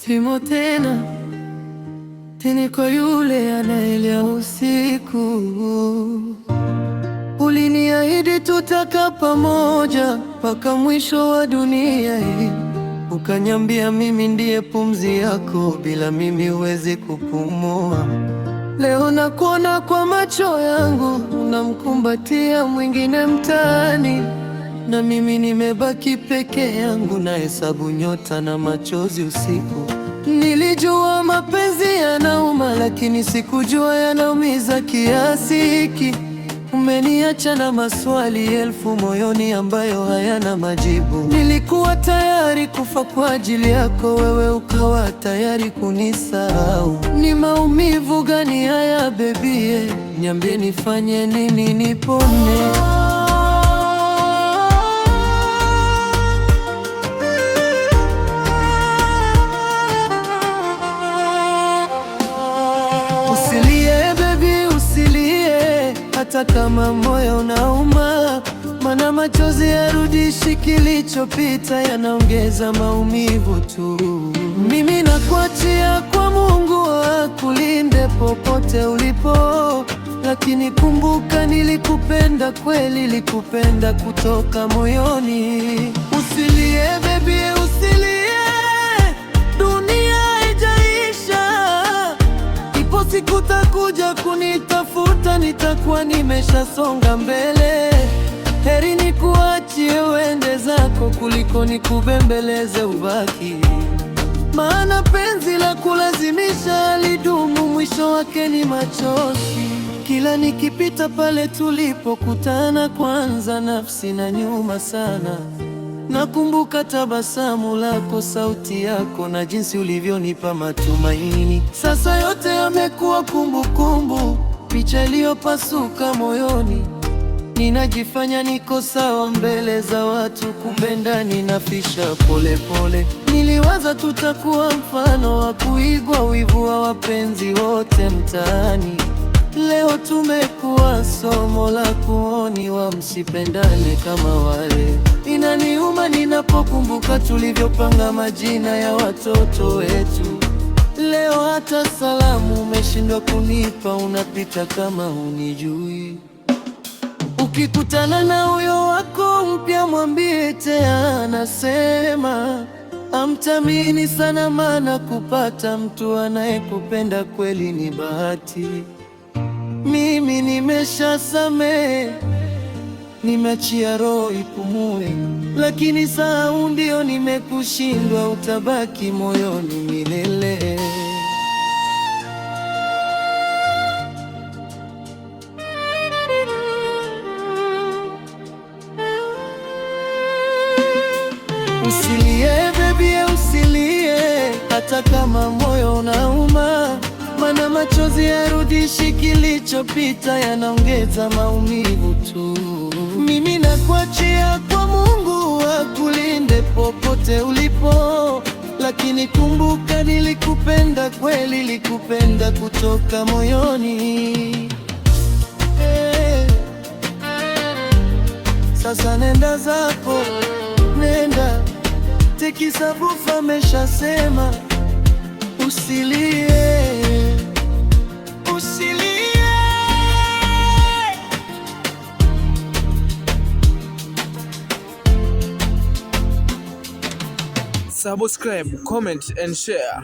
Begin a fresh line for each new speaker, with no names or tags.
Timo tena kwa yule anayelia usiku. Uliniahidi tutakaa pamoja mpaka mwisho wa dunia hii. Ukaniambia mimi ndiye pumzi yako, bila mimi huwezi kupumua. Leo nakuona kwa macho yangu, unamkumbatia mwingine mtaani, na mimi nimebaki peke yangu, na hesabu nyota na machozi usiku. Nilijua mapenzi yanauma, lakini sikujua yanaumiza kiasi hiki. Umeniacha na maswali elfu moyoni ambayo hayana majibu. Nilikuwa tayari kufa kwa ajili yako, wewe ukawa tayari kunisahau. Ni maumivu gani haya baby? Niambie nifanye nini nipone? Usilie baby, usilie, hata kama moyo unauma, maana machozi yarudishi kilichopita, yanaongeza maumivu tu. Mimi nakuachia kwa Mungu akulinde popote ulipo, lakini kumbuka nilikupenda kweli, nilikupenda kutoka moyoni. Usilie baby, usilie, dunia haijaisha. Ipo siku utakuja kunitafuta, nitakuwa nimeshasonga mbele. Heri nikuachie uende zako kuliko nikubembeleze ubaki, maana penzi la kulazimisha lidumu, mwisho wake ni machozi. Kila nikipita pale tulipokutana kwanza, nafsi na nyuma sana. Nakumbuka tabasamu lako, sauti yako, na jinsi ulivyonipa matumaini. Sasa yote yamekuwa kumbukumbu, picha iliyopasuka moyoni. Ninajifanya niko sawa mbele za watu, kumbe ndani nafisha polepole. Niliwaza tutakuwa mfano wa kuigwa, wivu wa wapenzi wote mtaani. Leo tumekuwa somo la kuoniwa, msipendane kama wale. Inaniuma ninapokumbuka tulivyopanga majina ya watoto wetu. Leo hata salamu umeshindwa kunipa, unapita kama hunijui. Ukikutana na huyo wako mpya, mwambie tena anasema amtamini sana, maana kupata mtu anayekupenda kweli ni bahati. Mimi nimeshasamehe, nimeachia roho ipumue, lakini sahau ndio nimekushindwa, utabaki moyoni milele. Usilie baby, usilie, hata kama moyo unauma, maana machozi yarudishi kilichopita, yanaongeza maumivu tu. Mimi nakuachia kwa Mungu akulinde popote ulipo, lakini kumbuka nilikupenda kweli, nilikupenda kutoka moyoni. Sasa nenda zako, nenda, Tekisabufa ameshasema usilie, usilie.
Subscribe, comment and share.